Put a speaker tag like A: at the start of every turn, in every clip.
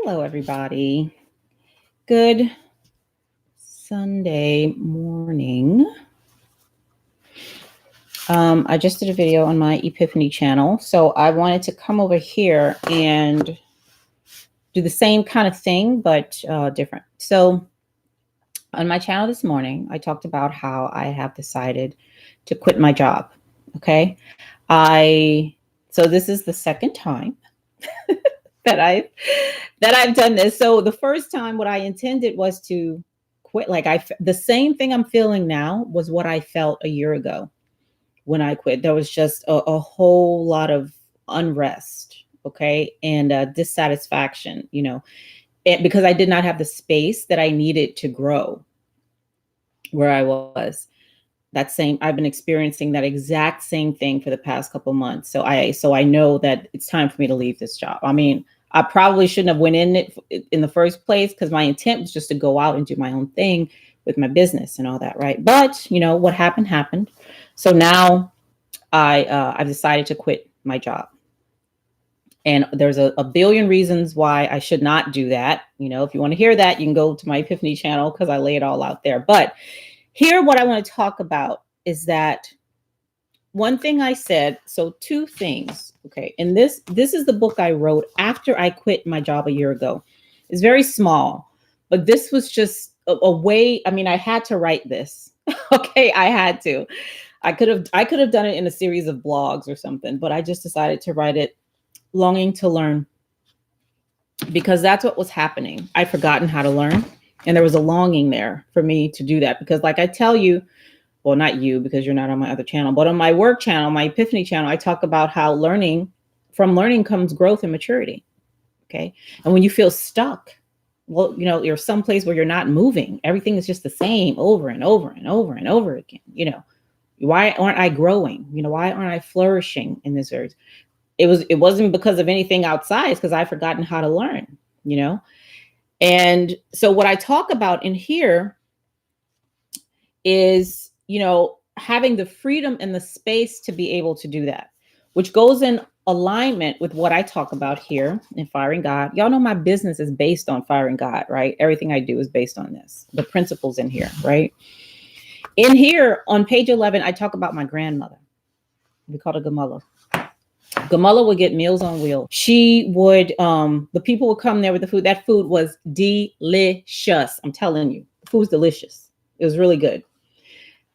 A: Hello, everybody. Good Sunday morning. I just did a video on my Ypifany channel, so I wanted to come over here and do the same kind of thing, but different. So on my channel this morning, I talked about how I have decided to quit my job. Okay. So this is the second time that I've done this. So the first time, what I intended was to quit. The same thing I'm feeling now was what I felt a year ago when I quit. There was just a whole lot of unrest, okay, and dissatisfaction, because I did not have the space that I needed to grow where I was. I've been experiencing that exact same thing for the past couple months. So I know that it's time for me to leave this job. I mean, I probably shouldn't have went in it in the first place because my intent was just to go out and do my own thing with my business and all that, right? But what happened. So now I've decided to quit my job. And there's a billion reasons why I should not do that. If you want to hear that, you can go to my Ypifany channel because I lay it all out there. But here, what I want to talk about is that one thing I said, so two things, okay, and this is the book I wrote after I quit my job a year ago. It's very small, but this was just a way, I mean, I had to write this, okay, I had to. I could have done it in a series of blogs or something, but I just decided to write it, longing to learn, because that's what was happening. I'd forgotten how to learn. And there was a longing there for me to do that. Because like I tell you, well, not you, because you're not on my other channel, but on my work channel, my Ypifany channel, I talk about how from learning comes growth and maturity. Okay. And when you feel stuck, well, you're someplace where you're not moving. Everything is just the same over and over and over and over again. Why aren't I growing? Why aren't I flourishing in this area? It wasn't because of anything outside. It's because I've forgotten how to learn, And so what I talk about in here is, having the freedom and the space to be able to do that, which goes in alignment with what I talk about here in Firing God. Y'all know my business is based on Firing God, right? Everything I do is based on this, the principles in here, right? In here on page 11, I talk about my grandmother. We call her Gamala. Gamala would get Meals on Wheels. She would, the people would come there with the food. That food was delicious. I'm telling you, the food was delicious. It was really good.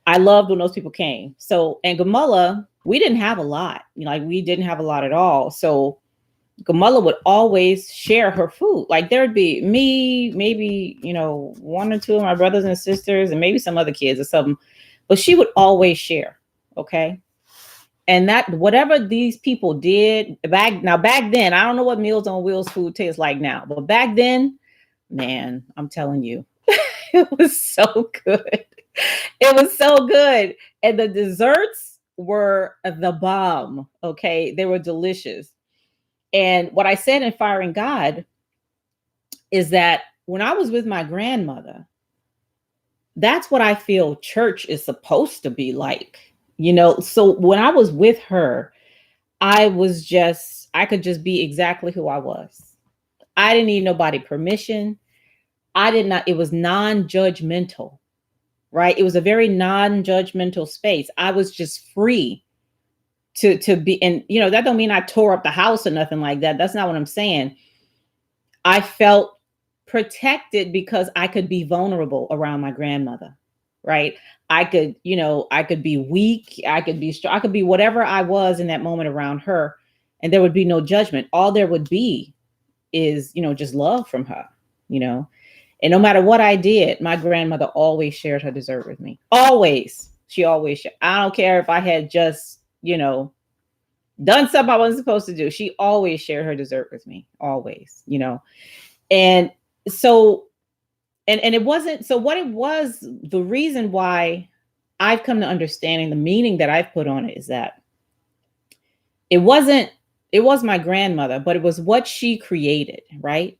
A: I loved when those people came. So, and Gamala, we didn't have a lot. We didn't have a lot at all. So Gamala would always share her food. Like there'd be me, maybe, one or two of my brothers and sisters, and maybe some other kids or something. But she would always share. Okay. And that whatever these people did back then, I don't know what Meals on Wheels food tastes like now, but back then, man, I'm telling you, it was so good. It was so good. And the desserts were the bomb. Okay. They were delicious. And what I said in Firing God is that when I was with my grandmother, that's what I feel church is supposed to be like. So when I was with her, I could just be exactly who I was. I didn't need nobody permission. It was non-judgmental, right? It was a very non-judgmental space. I was just free to be, and that don't mean I tore up the house or nothing like that. That's not what I'm saying. I felt protected because I could be vulnerable around my grandmother, right? I could be weak. I could be strong. I could be whatever I was in that moment around her. And there would be no judgment. All there would be is, just love from her, And no matter what I did, my grandmother always shared her dessert with me. Always. She always shared. I don't care if I had just, done something I wasn't supposed to do. She always shared her dessert with me. Always, And so and it wasn't, so what it was, the reason why I've come to understanding the meaning that I've put on it is that it was my grandmother, but it was what she created, right?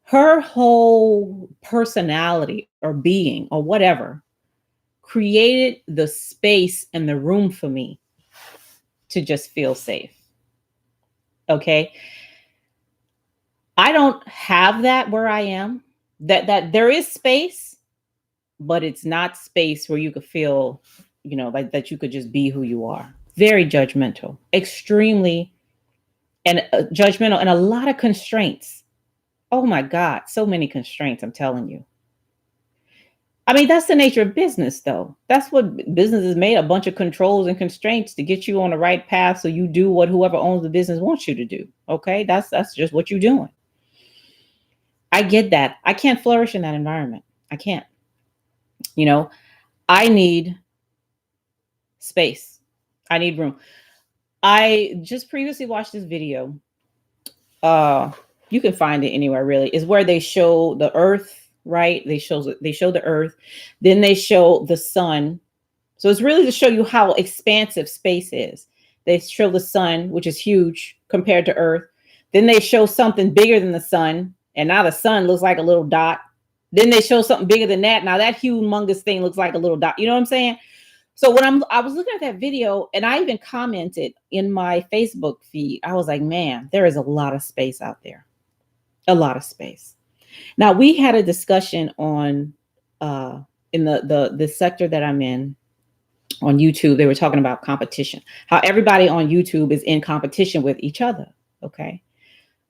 A: Her whole personality or being or whatever created the space and the room for me to just feel safe. Okay. I don't have that where I am. That there is space, but it's not space where you could feel, like that you could just be who you are. Very judgmental, extremely and judgmental, and a lot of constraints. Oh my God, so many constraints, I'm telling you. I mean, that's the nature of business, though. That's what business is made, a bunch of controls and constraints to get you on the right path so you do what whoever owns the business wants you to do. Okay? That's just what you're doing. I get that. I can't flourish in that environment. I can't. You know, I need space. I need room. I just previously watched this video. Uh you can find it anywhere really. Is where they show the earth, right? They show the earth, then they show the sun. So it's really to show you how expansive space is. They show the sun, which is huge compared to earth. Then they show something bigger than the sun, and now the sun looks like a little dot. Then they show something bigger than that. Now that humongous thing looks like a little dot. You know what I'm saying? So when I was looking at that video, and I even commented in my Facebook feed, I was like, man, there is a lot of space out there. A lot of space. Now we had a discussion on in the sector that I'm in on YouTube. They were talking about competition, how everybody on YouTube is in competition with each other. Okay.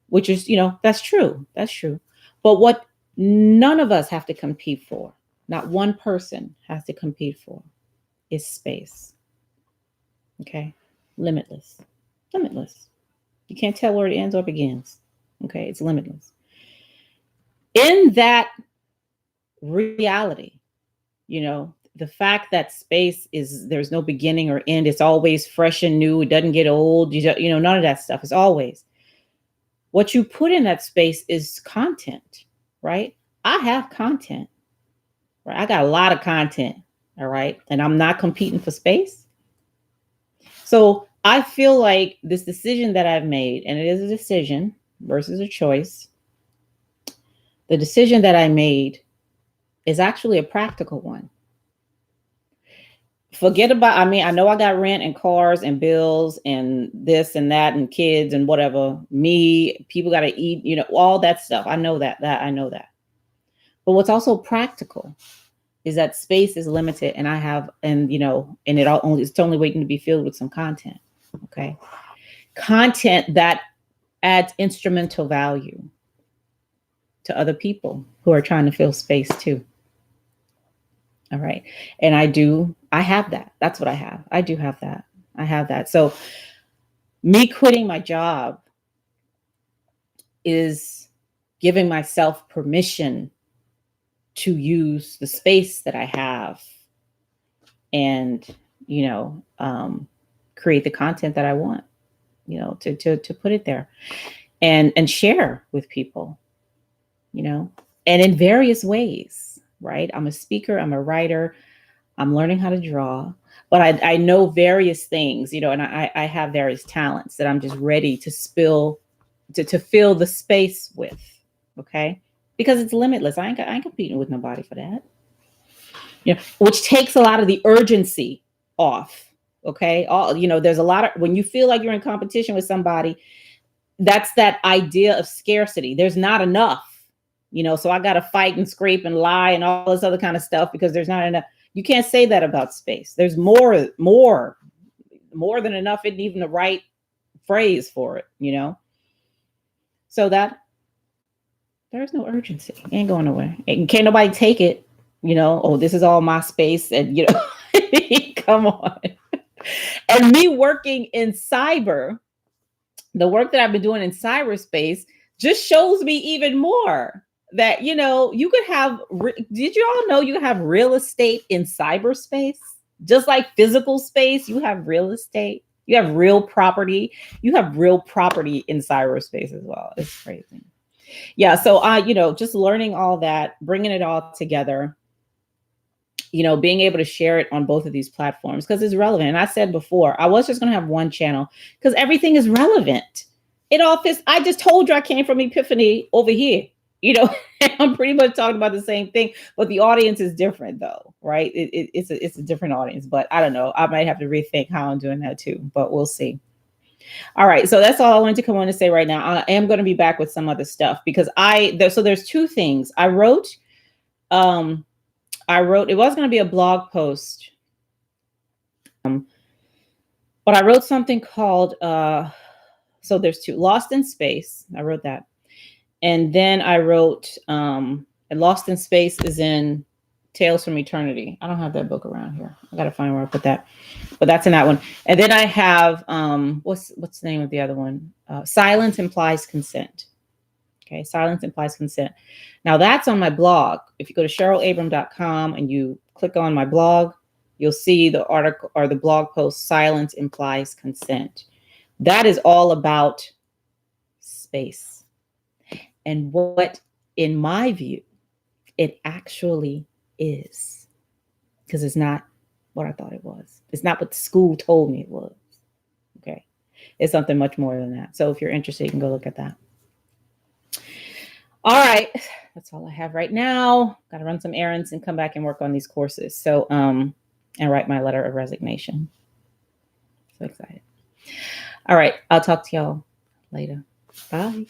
A: Which is, that's true. That's true. But what none of us have to compete for, not one person has to compete for, is space. Okay. Limitless. Limitless. You can't tell where it ends or begins. Okay. It's limitless. In that reality, the fact that space is, there's no beginning or end. It's always fresh and new. It doesn't get old. None of that stuff. It's always. What you put in that space is content, right? I have content, right? I got a lot of content, all right? And I'm not competing for space. So I feel like this decision that I've made, and it is a decision versus a choice. The decision that I made is actually a practical one. Forget about, I know I got rent and cars and bills and this and that and kids and whatever. People got to eat, all that stuff. I know that. I know that. But what's also practical is that space is limited, and and it's only waiting to be filled with some content. Okay. Content that adds instrumental value to other people who are trying to fill space too. All right. And I have that. That's what I have. I do have that. I have that. So me quitting my job is giving myself permission to use the space that I have and, create the content that I want, to put it there and share with people, and in various ways. Right. I'm a speaker. I'm a writer. I'm learning how to draw, but I know various things, and I have various talents that I'm just ready to to fill the space with. Okay. Because it's limitless. I ain't competing with nobody for that. Which takes a lot of the urgency off. Okay. There's a lot of, when you feel like you're in competition with somebody, that's that idea of scarcity. There's not enough. So I got to fight and scrape and lie and all this other kind of stuff because there's not enough. You can't say that about space. There's more than enough. Isn't even the right phrase for it, So that there's no urgency. Ain't going nowhere. And can't nobody take it, oh, this is all my space. And, come on. And me working in cyber, the work that I've been doing in cyberspace just shows me even more that, you could have, did you all know you have real estate in cyberspace? Just like physical space, you have real estate, you have real property, you have real property in cyberspace as well. It's crazy. Yeah. So just learning all that, bringing it all together, being able to share it on both of these platforms because it's relevant. And I said before, I was just going to have one channel because everything is relevant. It all fits. I just told you I came from Ypifany over here. I'm pretty much talking about the same thing, but the audience is different though, right? It's a different audience, but I don't know. I might have to rethink how I'm doing that too, but we'll see. All right. So that's all I wanted to come on to say right now. I am going to be back with some other stuff because so there's two things um, it was going to be a blog post. But I wrote something called, so there's two, Lost in Space. I wrote that. And then I wrote, and Lost in Space is in Tales from Eternity. I don't have that book around here. I got to find where I put that. But that's in that one. And then I have, what's the name of the other one? Silence Implies Consent. Okay, Silence Implies Consent. Now that's on my blog. If you go to CherylAbram.com and you click on my blog, you'll see the article or the blog post, Silence Implies Consent. That is all about space and what, in my view, it actually is. Because it's not what I thought it was. It's not what the school told me it was. Okay. It's something much more than that. So if you're interested, you can go look at that. All right. That's all I have right now. Got to run some errands and come back and work on these courses. So, and write my letter of resignation. So excited. All right. I'll talk to y'all later. Bye.